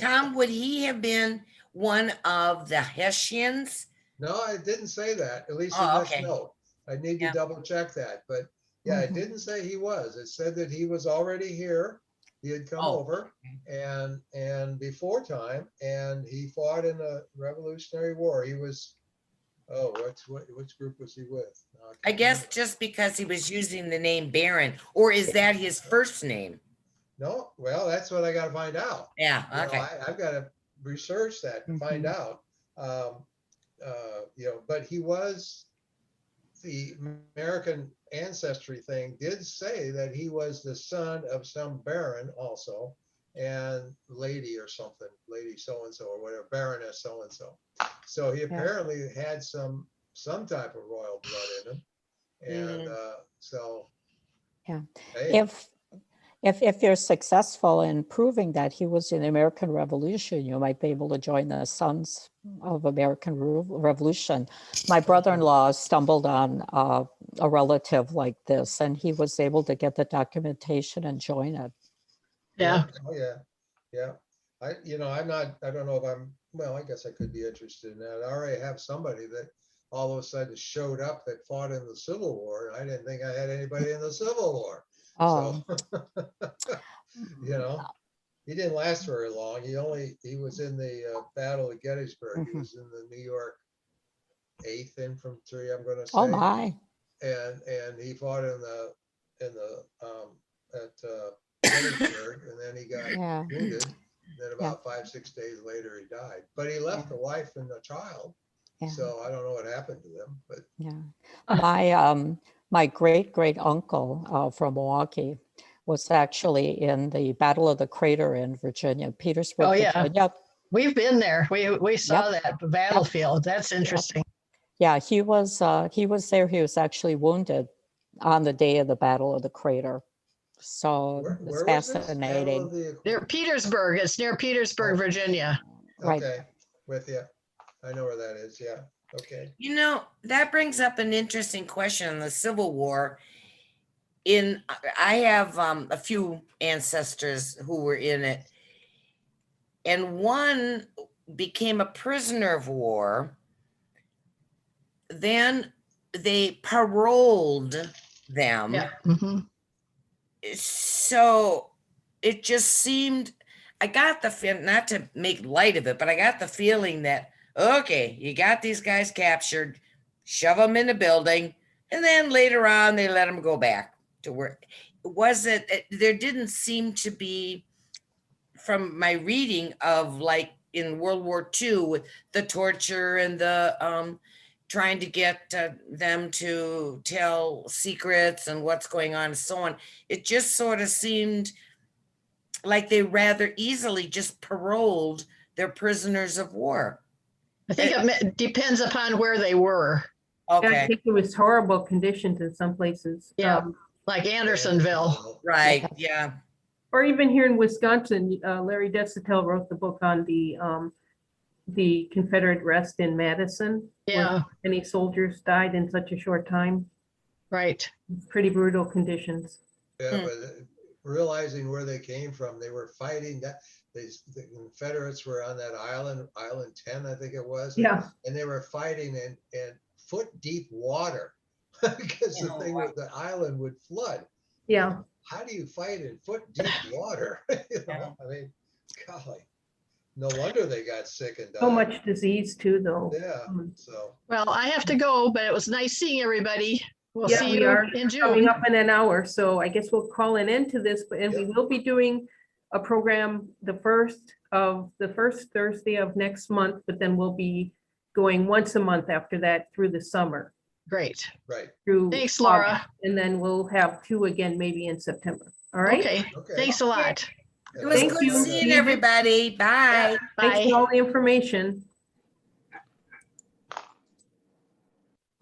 Tom, would he have been one of the Hessians? No, I didn't say that, at least in Oh, this okay. note. I need to Yeah. double check that, but yeah, it Mhm. didn't say he was. It said that he was already here. He had come Oh, over and before time, and he fought in the Revolutionary War. He was, oh, which group was he with? No, I can't guess remember. just because he was using the name Baron, or is that his first name? No, well, that's what I gotta find out. Yeah, You know, okay. I've got to research that to find Mhm. out. You know, but he was, the American ancestry thing did say that he was the son of some baron also, and lady or something, lady so-and-so or whatever, baroness so-and-so. So he apparently had some type of royal blood in him. And so, Yeah. hey, If you're successful in proving that he was in the American Revolution, you might be able to join the Sons of American Revolution. My brother-in-law stumbled on a relative like this, and he was able to get the documentation and join it. Yeah. oh yeah, yeah. You know, I don't know if I'm, well, I guess I could be interested in that. I already have somebody that all of a sudden showed up that fought in the Civil War. And I didn't think I had anybody in the Civil War. Oh, So, you know, he didn't last very long. He was in the Battle of Gettysburg. He Mhm. was in the New York 8th Infantry, I'm going to oh say. my. And he fought in the at Gettysburg, and then he got Yeah. wounded. Then Yeah. about 5-6 days later, he died. But he left a wife and a child. Yeah. So I don't know what happened to them, but Yeah. My great uncle from Milwaukee was actually in the Battle of the Crater in Virginia, Petersburg, Oh, yeah. Virginia. We've been there. We saw that battlefield. That's interesting. Yeah, he was there. He was actually wounded on the day of the Battle of the Crater. So it's where was this? Battle fascinating. of the, Near Petersburg. It's near Petersburg, Oh. Virginia. Right. okay, with you. I know where that is. Yeah. Okay. You know, that brings up an interesting question on the Civil War. I have a few ancestors who were in it, and one became a prisoner of war. Then they paroled them. Yeah. Mhm. So it just seemed, I got the feeling, not to make light of it, but I got the feeling that, okay, you got these guys captured, shove them in a building, and then later on they let them go back to where, there didn't seem to be, from my reading of like in World War II with the torture and the trying to get them to tell secrets and what's going on and so on, it just sort of seemed like they rather easily just paroled their prisoners of war. I think it depends upon where they were. I Okay, think it was horrible conditions in some places. Yeah. Like Andersonville. right, yeah. Or even here in Wisconsin, Larry Desautel wrote the book on the Confederate rest in Madison. where Yeah. many soldiers died in such a short time. Right. Pretty brutal conditions. Yeah, but realizing where they came from, they were fighting that. The Confederates were on that island 10, I think it was. Yeah. And they were fighting in foot deep water because the island would flood. Yeah. How do you fight in foot deep water? You know, I mean, golly, no wonder they got sick and died. So much disease too, though. Yeah. So Well, I have to go, but it was nice seeing everybody. We'll Yeah, see we you are in coming June. up in an hour, so I guess we'll call an end to this, and we will be doing a program the first Thursday of next month, but then we'll be going once a month after that through the summer. Great. right. Through Thanks, Laura. August, and then we'll have two again maybe in September. All right. Okay. Okay. Thanks a lot. It was Thank good you, seeing Steve. everybody. Bye. Thanks Bye. for all the information.